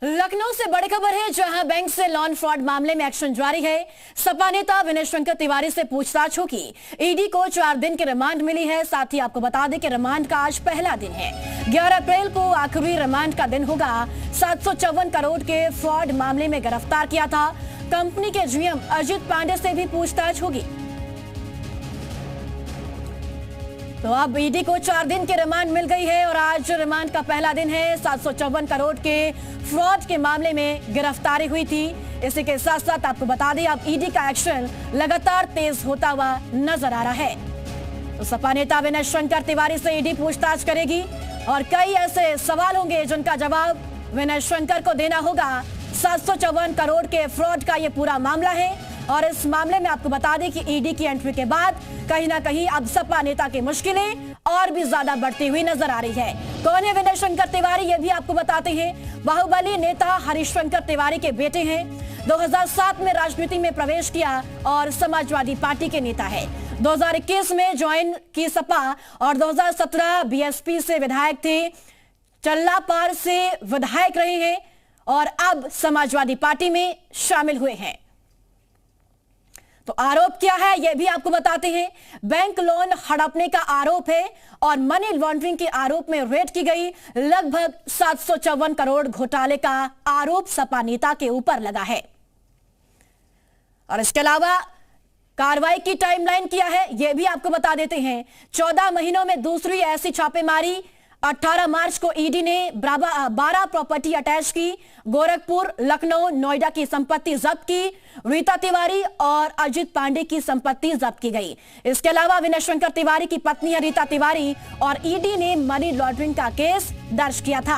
लखनऊ से बड़ी खबर है, जहां बैंक से लोन फ्रॉड मामले में एक्शन जारी है। सपा नेता विनय शंकर तिवारी से पूछताछ होगी। ईडी को 4 दिन की रिमांड मिली है। साथ ही आपको बता दें कि रिमांड का आज पहला दिन है। 11 अप्रैल को आखिरी रिमांड का दिन होगा। 754 करोड़ के फ्रॉड मामले में गिरफ्तार किया था। कंपनी के जीएम अजित पांडे से भी पूछताछ होगी। तो अब ईडी को 4 दिन की रिमांड मिल गई है और आज रिमांड का पहला दिन है। 754 करोड़ के फ्रॉड के मामले में गिरफ्तारी हुई थी। इसी के साथ साथ आपको बता दें, अब ईडी का एक्शन लगातार तेज होता हुआ नजर आ रहा है। तो सपा नेता विनय शंकर तिवारी से ईडी पूछताछ करेगी और कई ऐसे सवाल होंगे जिनका जवाब विनय शंकर को देना होगा। 754 करोड़ के फ्रॉड का ये पूरा मामला है और इस मामले में आपको बता दें कि ईडी की एंट्री के बाद कहीं ना कहीं अब सपा नेता की मुश्किलें और भी ज्यादा बढ़ती हुई नजर आ रही है। कौन है विनय शंकर तिवारी, ये भी आपको बताते हैं। बाहुबली नेता हरीश शंकर तिवारी के बेटे हैं। 2007 में राजनीति में प्रवेश किया और समाजवादी पार्टी के नेता है। 2021 में ज्वाइन की सपा और 2017 बीएसपी से विधायक थे। चल्लापार से विधायक रहे हैं और अब समाजवादी पार्टी में शामिल हुए हैं। तो आरोप क्या है यह भी आपको बताते हैं। बैंक लोन हड़पने का आरोप है और मनी लॉन्ड्रिंग के आरोप में रेड की गई। लगभग 754 करोड़ घोटाले का आरोप सपा नेता के ऊपर लगा है। और इसके अलावा कार्रवाई की टाइमलाइन क्या है यह भी आपको बता देते हैं। 14 महीनों में दूसरी ऐसी छापेमारी। 18 मार्च को ईडी ने 12 प्रॉपर्टी अटैच की। गोरखपुर, लखनऊ, नोएडा की संपत्ति जब्त की। रीता तिवारी और अजित पांडे की संपत्ति जब्त की गई। इसके अलावा विनय शंकर तिवारी की पत्नी है रीता तिवारी और ईडी ने मनी लॉन्ड्रिंग का केस दर्ज किया था।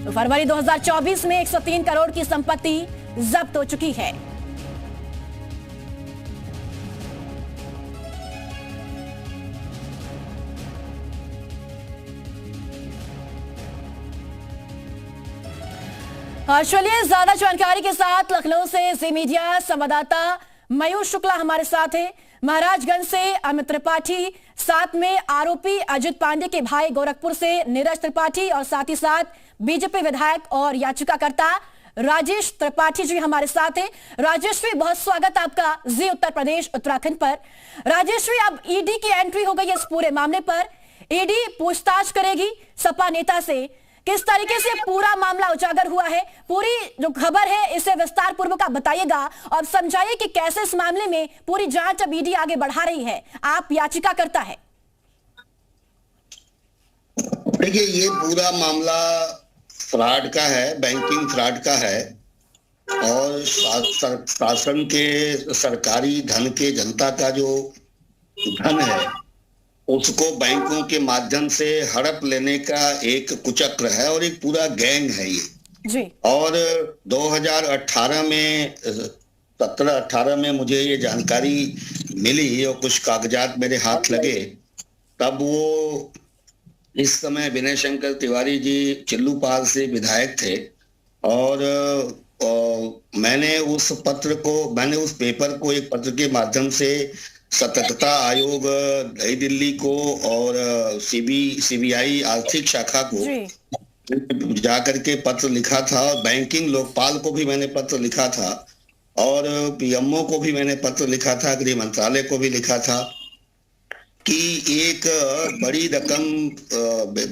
तो फरवरी 2024 में 103 करोड़ की संपत्ति जब्त हो चुकी है। चलिए ज्यादा जानकारी के साथ लखनऊ से जी मीडिया संवाददाता मयूर शुक्ला हमारे साथ है। महाराजगंज से अमित त्रिपाठी, साथ में आरोपी अजित पांडे के भाई गोरखपुर से नीरज त्रिपाठी और साथ ही साथ बीजेपी विधायक और याचिकाकर्ता राजेश त्रिपाठी जी हमारे साथ हैं। राजेश जी, बहुत स्वागत आपका जी उत्तर प्रदेश उत्तराखंड पर। राजेश जी, अब ईडी की एंट्री हो गई है इस पूरे मामले पर। ईडी पूछताछ करेगी सपा नेता से। किस तरीके से पूरा मामला उजागर हुआ है, पूरी जो खबर है इसे विस्तार पूर्वक आप बताइएगा और समझाइए कि कैसे इस मामले में पूरी जांच अब ईडी आगे बढ़ा रही है। आप याचिका करता है। देखिए, ये पूरा मामला फ्रॉड का है, बैंकिंग फ्रॉड का है और शासन के सरकारी धन के, जनता का जो धन है उसको बैंकों के माध्यम से हड़प लेने का एक कुचक्र है और एक पूरा गैंग है ये जी। और 2018 में 17-18 में मुझे ये जानकारी मिली और कुछ कागजात मेरे हाथ लगे। तब वो इस समय विनय शंकर तिवारी जी चिल्लूपाल से विधायक थे और मैंने उस पेपर को एक पत्र के माध्यम से सतर्कता आयोग नई दिल्ली को और सीबीआई आर्थिक शाखा को जाकर के पत्र लिखा था और बैंकिंग लोकपाल को भी मैंने पत्र लिखा था और पीएमओ को भी मैंने पत्र लिखा था, गृह मंत्रालय को भी लिखा था कि एक बड़ी रकम,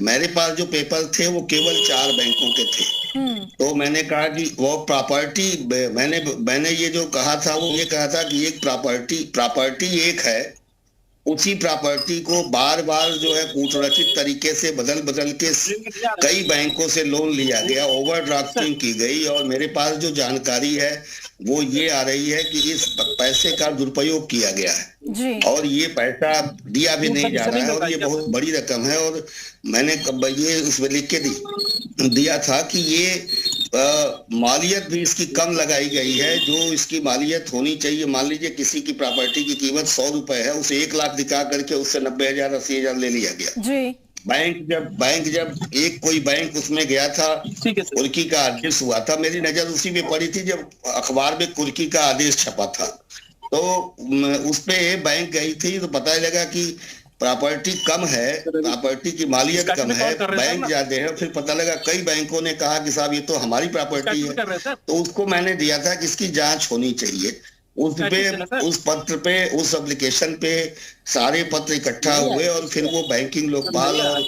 मेरे पास जो पेपर थे वो केवल 4 बैंकों के थे। तो मैंने कहा कि वो प्रॉपर्टी, मैंने ये जो कहा था वो ये कहा था कि एक प्रॉपर्टी एक है, उसी प्रॉपर्टी को बार बार जो है कूटरचित तरीके से बदल के कई बैंकों से लोन लिया गया, ओवरड्राफ्टिंग की गई और मेरे पास जो जानकारी है वो ये आ रही है कि इस पैसे का दुरुपयोग किया गया है और ये पैसा दिया भी नहीं जा रहा है और ये बहुत बड़ी रकम है। और मैंने ये उसमें लिख के दिया था कि ये मालियत भी इसकी कम लगाई गई है, जो इसकी मालियत होनी चाहिए। मान लीजिए किसी की प्रॉपर्टी की कीमत 100 रुपए है, उसे 1 लाख दिखा करके उससे 90,000 80,000 ले लिया गया जी। बैंक जब कोई बैंक उसमें गया था, कुर्की का आदेश हुआ था, मेरी नजर उसी पे पड़ी थी जब अखबार में कुर्की का आदेश छपा था। तो उस पे बैंक गई थी तो पता लगा कि प्रॉपर्टी कम है, प्रॉपर्टी की मालियत कम है, बैंक ज्यादा है। फिर पता लगा कई बैंकों ने कहा कि साहब ये तो हमारी प्रॉपर्टी है, तो उसको मैंने दिया था कि इसकी जांच होनी चाहिए। उस पे, उस पत्र पे, उस एप्लीकेशन पे सारे पत्र इकट्ठा हुए और फिर वो बैंकिंग लोकपाल और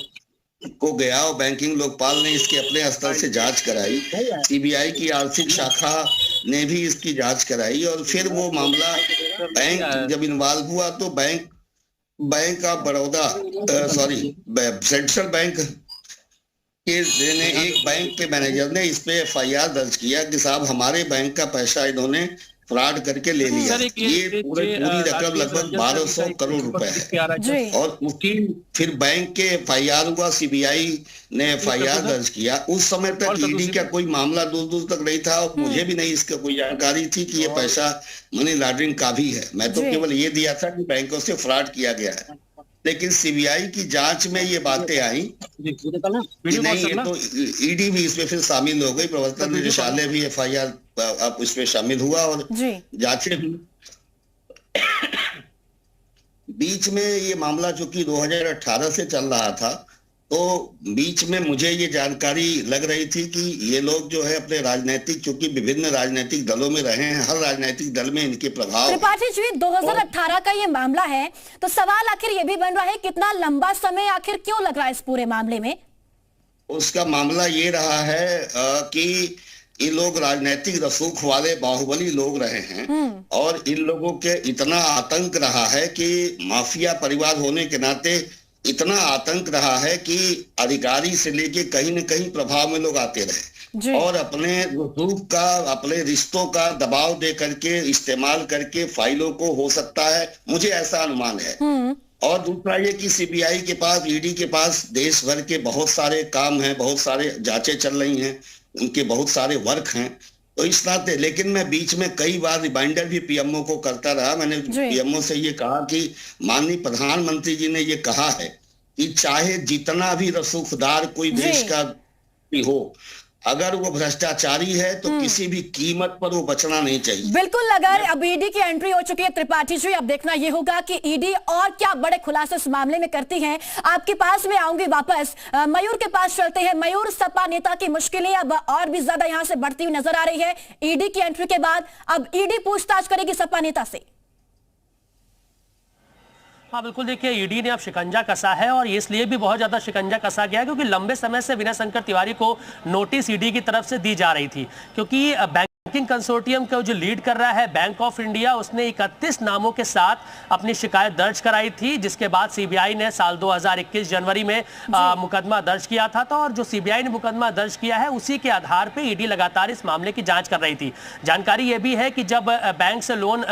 को गया और बैंकिंग लोकपाल ने इसके अपने स्तर से जांच कराई। सीबीआई की आर्थिक शाखा ने भी इसकी जांच कराई और फिर वो मामला बैंक जब इन्वॉल्व हुआ तो bank of Baroda central bank के ने एक बैंक के मैनेजर ने इस पे एफआईआर दर्ज किया कि साहब हमारे बैंक का पैसा इन्होंने फ्रॉड करके ले लिया। ये पूरी रकम लगभग 1200 करोड़ रुपए है और उसकी फिर बैंक के एफआईआर हुआ, सीबीआई ने एफआईआर दर्ज किया। उस समय तक ईडी का कोई मामला दूर दूर तक नहीं था और मुझे भी नहीं इसका कोई जानकारी थी कि ये पैसा मनी लॉन्ड्रिंग का भी है। मैं तो केवल ये दिया था कि बैंकों से फ्रॉड किया गया है, लेकिन सीबीआई की जांच में ये बातें आई कि नहीं, ये तो ईडी भी इसमें फिर शामिल हो गई, प्रवर्तन निदेशालय भी एफआईआर अब इसमें शामिल हुआ और जांचें हुई। बीच में ये मामला चूंकि 2018 से चल रहा था, तो बीच में मुझे ये जानकारी लग रही थी कि ये लोग जो है अपने राजनीतिक, चूंकि विभिन्न राजनीतिक दलों में रहे हैं, हर राजनीतिक दल में इनके प्रभाव। त्रिपाठी जी, 2018 का ये मामला है, तो सवाल आखिर ये भी बन रहा है कितना लंबा समय आखिर क्यों लग रहा है इस पूरे मामले में? उसका मामला ये रहा है कि ये लोग राजनीतिक रसूख वाले बाहुबली लोग रहे हैं और इन लोगों के इतना आतंक रहा है कि माफिया परिवार होने के नाते इतना आतंक रहा है कि अधिकारी से लेके कहीं न कहीं प्रभाव में लोग आते रहे और अपने रसूख का, अपने रिश्तों का दबाव दे करके, इस्तेमाल करके फाइलों को, हो सकता है, मुझे ऐसा अनुमान है। और दूसरा ये कि सीबीआई के पास, ईडी के पास देश भर के बहुत सारे काम हैं, बहुत सारे जांचें चल रही हैं, उनके बहुत सारे वर्क हैं, तो इस नाते। लेकिन मैं बीच में कई बार रिमाइंडर भी पीएमओ को करता रहा। मैंने पीएमओ से ये कहा कि माननीय प्रधानमंत्री जी ने ये कहा है कि चाहे जितना भी रसूखदार कोई देश का भी हो, अगर वो भ्रष्टाचारी है तो किसी भी कीमत पर वो बचना नहीं चाहिए। बिल्कुल। अगर अब ईडी की एंट्री हो चुकी है त्रिपाठी जी, अब देखना ये होगा कि ईडी और क्या बड़े खुलासे इस मामले में करती है। आपके पास में आऊंगी वापस, मयूर के पास चलते हैं। मयूर, सपा नेता की मुश्किलें अब और भी ज्यादा यहां से बढ़ती हुई नजर आ रही है ईडी की एंट्री के बाद। अब ईडी पूछताछ करेगी सपा नेता से। हाँ बिल्कुल, देखिए ईडी ने अब शिकंजा कसा है और इसलिए भी बहुत ज्यादा शिकंजा कसा गया क्योंकि लंबे समय से विनय शंकर तिवारी को नोटिस ईडी की तरफ से दी जा रही थी, क्योंकि बैंकिंग कंसोर्टियम का जो लीड कर रहा है बैंक ऑफ इंडिया, उसने 31 नामों के साथ अपनी शिकायत दर्ज कराई थी, जिसके बाद सीबीआई ने साल 2021 जनवरी में मुकदमा दर्ज किया था। तो और जो सीबीआई ने मुकदमा दर्ज किया है उसी के आधार पे ईडी लगातार इस मामले की जांच कर रही थी। जानकारी यह भी है कि जब बैंक से लोन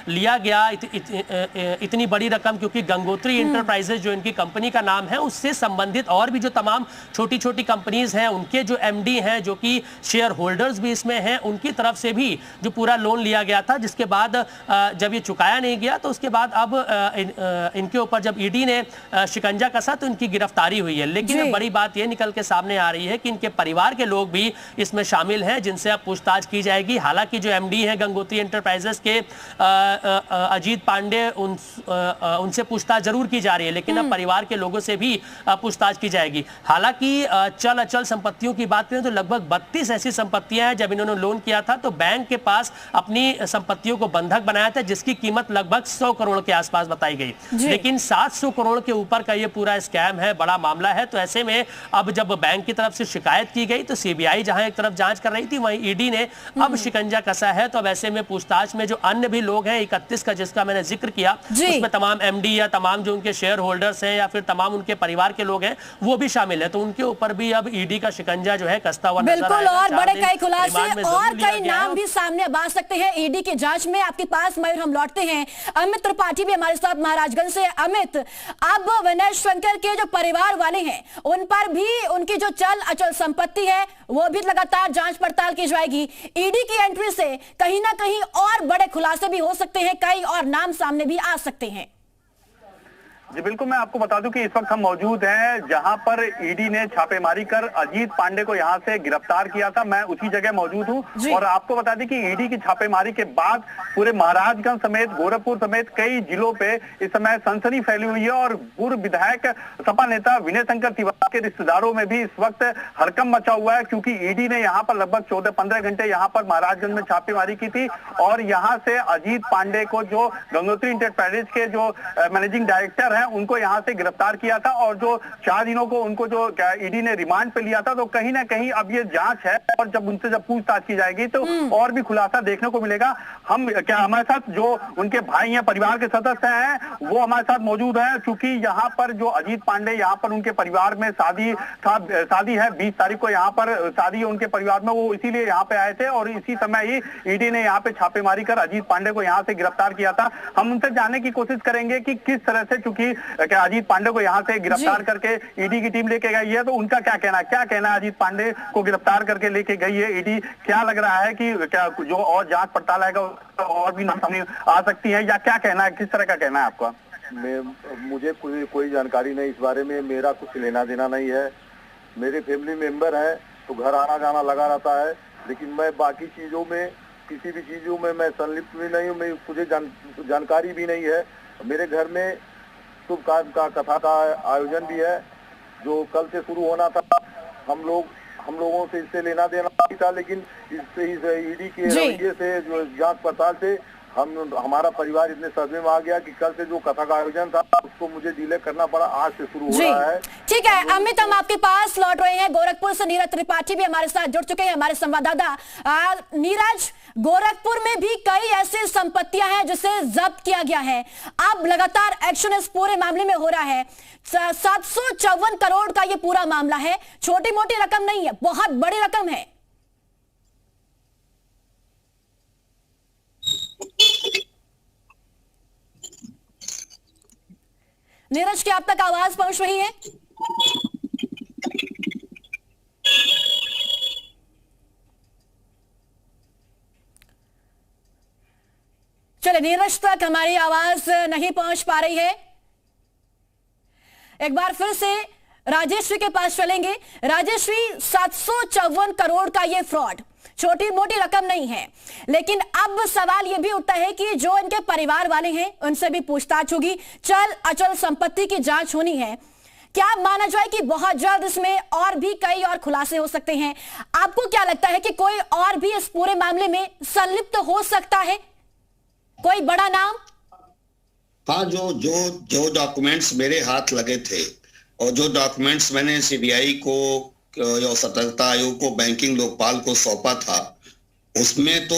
लिया गया इतनी बड़ी रकम, क्योंकि गंगोत्री इंटरप्राइजेज जो इनकी कंपनी का नाम है, उससे संबंधित और भी जो तमाम छोटी छोटी कंपनीज हैं, उनके जो एमडी हैं, जो कि शेयर होल्डर्स भी इसमें हैं, उनकी तरफ से भी जो पूरा लोन लिया गया था, जिसके बाद जब ये चुकाया नहीं गया तो उसके बाद अब इनके ऊपर जब ईडी ने शिकंजा कसा तो इनकी गिरफ्तारी हुई है। लेकिन बड़ी बात ये निकल के सामने आ रही है कि इनके परिवार के लोग भी इसमें शामिल हैं, जिनसे अब पूछताछ की जाएगी। हालांकि जो एमडी हैं गंगोत्री एंटरप्राइजेस के अजीत पांडे, उनसे पूछताछ जरूर की जा रही है, लेकिन अब परिवार के लोगों से भी पूछताछ की जाएगी। हालांकि चल अचल संपत्तियों की बात करें तो लगभग 32 ऐसी संपत्तियां हैं। जब इन्होंने लोन किया था तो बैंक के पास अपनी संपत्तियों को बंधक बनाया था, जिसकी कीमत लगभग 100 करोड़ के आसपास बताई गई, लेकिन 700 करोड़ के ऊपर का ये पूरा स्कैम है, बड़ा मामला है। तो ऐसे में अब जब बैंक की तरफ से शिकायत की गई तो सीबीआई जहां एक तरफ जांच कर रही थी, वहीं ईडी ने अब शिकंजा कसा है। तो अब ऐसे में पूछताछ में जो अन्य भी लोग हैं 31 का, जिसका मैंने जिक्र किया, उसमें तमाम एमडी या तमाम जो उनके शेयर होल्डर्स हैं या फिर तमाम उनके परिवार के लोग हैं, वो भी शामिल है। तो उनके ऊपर भी अब ईडी का शिकंजा जो है कसता हुआ नजर आ रहा है। और बड़े कई खुलासे और कई नाम भी सामने आ सकते हैं ईडी की जांच में। आपके पास मयूर हम लौटते हैं, अमित त्रिपाठी भी हमारे साथ महाराजगंज से। अमित, अब विनय शंकर के जो परिवार वाले हैं उन पर भी उनकी जो चल अचल संपत्ति है वो भी लगातार जांच पड़ताल की जाएगी। ईडी की एंट्री से कहीं ना कहीं और बड़े खुलासे भी हो सकते हैं, कई और नाम सामने भी आ सकते हैं। जी बिल्कुल, मैं आपको बता दूं कि इस वक्त हम मौजूद हैं जहां पर ईडी ने छापेमारी कर अजीत पांडे को यहां से गिरफ्तार किया था। मैं उसी जगह मौजूद हूं और आपको बता दें कि ईडी की छापेमारी के बाद पूरे महाराजगंज समेत गोरखपुर समेत कई जिलों पे इस समय सनसनी फैली हुई है और पूर्व विधायक सपा नेता विनय शंकर तिवारी के रिश्तेदारों में भी इस वक्त हड़कंप मचा हुआ है, क्योंकि ईडी ने यहाँ पर लगभग 14-15 घंटे यहाँ पर महाराजगंज में छापेमारी की थी और यहाँ से अजीत पांडे को, जो गंगोत्री इंटरप्राइजेज के जो मैनेजिंग डायरेक्टर है, उनको यहां से गिरफ्तार किया था और जो 4 दिनों को उनको जो ईडी ने रिमांड पे लिया था। तो कहीं ना कहीं अब ये जांच है और जब उनसे पूछताछ की जाएगी तो और भी खुलासा देखने को मिलेगा। हमारे साथ जो उनके भाई हैं, परिवार के सदस्य हैं, वो हमारे साथ मौजूद हैं, क्योंकि यहाँ पर जो अजीत पांडे, यहाँ पर उनके परिवार में शादी है 20 तारीख को यहाँ पर शादी है उनके परिवार में, वो इसीलिए यहाँ पे आए थे और इसी समय ही ईडी ने यहाँ पे छापेमारी कर अजीत पांडे को यहाँ से गिरफ्तार किया था। हम उनसे जानने की कोशिश करेंगे कि किस तरह से, चूंकि अजीत पांडे को यहाँ से गिरफ्तार करके ईडी की टीम लेके गई है, तो उनका क्या कहना है अजीत पांडे को गिरफ्तार करके लेके गई है ईडी। क्या लग रहा है कि क्या जो और जांच पड़ताल आएगा और भी सामने आ सकती है, या क्या कहना है, किस तरह का कहना है आपका? मुझे कोई जानकारी नहीं इस बारे में, मेरा कुछ लेना देना नहीं है। मेरे फैमिली मेंबर है तो घर आना जाना लगा रहता है, लेकिन मैं बाकी चीजों में, किसी भी चीजों में मैं संलिप्त भी नहीं हूँ, मुझे जानकारी भी नहीं है। मेरे घर में शुभ कार्य का कथा का आयोजन भी है जो कल से शुरू होना था। हम लोगों से इससे लेना देना नहीं था, लेकिन इससे ईडी के रवैये से, जो जांच पड़ताल से हमारा परिवार इतने सदमे में आ गया कि कल से जो कथा का आयोजन था उसको मुझे डिले करना पड़ा, आज से शुरू हो रहा है। ठीक है अमित, हम आपके पास लौट रहे हैं। गोरखपुर से नीरज त्रिपाठी भी हमारे साथ जुड़ चुके हैं, हमारे संवाददाता। नीरज, गोरखपुर में भी कई ऐसी संपत्तियां हैं जिसे जब्त किया गया है, अब लगातार एक्शन इस पूरे मामले में हो रहा है। 754 करोड़ का ये पूरा मामला है, छोटी मोटी रकम नहीं है, बहुत बड़ी रकम है। नीरज, क्या आप तक आवाज पहुंच रही है? चले, नीरज तक हमारी आवाज नहीं पहुंच पा रही है। एक बार फिर से राजेश्वरी के पास चलेंगे। राजेश्वरी, 754 करोड़ का ये फ्रॉड छोटी मोटी रकम नहीं है, लेकिन अब सवाल यह भी उठता है कि जो इनके परिवार वाले हैं उनसे भी पूछताछ होगी, चल अचल संपत्ति की जांच होनी है। क्या माना जाए कि बहुत जल्द इसमें और भी कई और खुलासे हो सकते हैं? आपको क्या लगता है कि कोई और भी इस पूरे मामले में संलिप्त हो सकता है, कोई बड़ा नाम? हाँ, जो डॉक्यूमेंट्स मेरे हाथ लगे थे और जो डॉक्यूमेंट्स मैंने सीबीआई को या सतर्कता आयोग को, बैंकिंग लोकपाल को सौंपा था, उसमें तो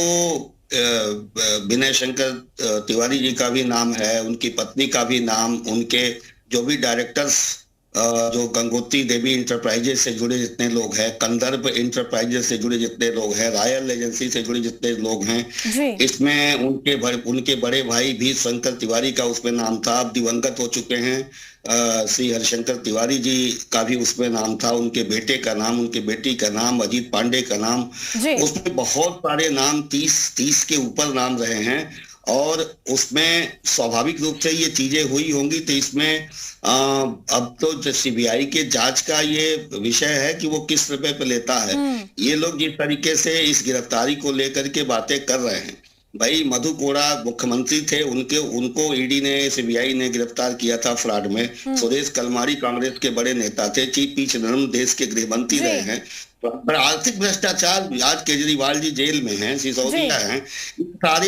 विनय शंकर तिवारी जी का भी नाम है, उनकी पत्नी का भी नाम, उनके जो भी डायरेक्टर्स, जो गंगोत्री देवी इंटरप्राइजेस से जुड़े जितने लोग हैं, कंदर्प इंटरप्राइजेस से जुड़े जितने लोग हैं, रॉयल एजेंसी से जुड़े जितने लोग हैं, इसमें उनके बड़े भाई भी शंकर तिवारी का उसमें नाम था, अब दिवंगत हो चुके हैं। श्री हरिशंकर तिवारी जी का भी उसमें नाम था, उनके बेटे का नाम, उनके बेटी का नाम, अजीत पांडे का नाम, उसमें बहुत सारे नाम, 30 के ऊपर नाम रहे हैं और उसमें स्वाभाविक रूप से ये चीजें हुई होंगी। तो इसमें अब तो सीबीआई के जांच का ये विषय है कि वो किस रुपए पे लेता है। ये लोग जिस तरीके से इस गिरफ्तारी को लेकर के बातें कर रहे हैं, भाई मधु कोड़ा मुख्यमंत्री थे, उनको ईडी ने, सीबीआई ने गिरफ्तार किया था फ्रॉड में। सुरेश कलमारी कांग्रेस के बड़े नेता थे, चीफ पी चिदम्बरम देश के गृह मंत्री रहे हैं। पर आर्थिक भ्रष्टाचार, आज केजरीवाल जी जेल में हैं, सिसोदिया हैं, सारे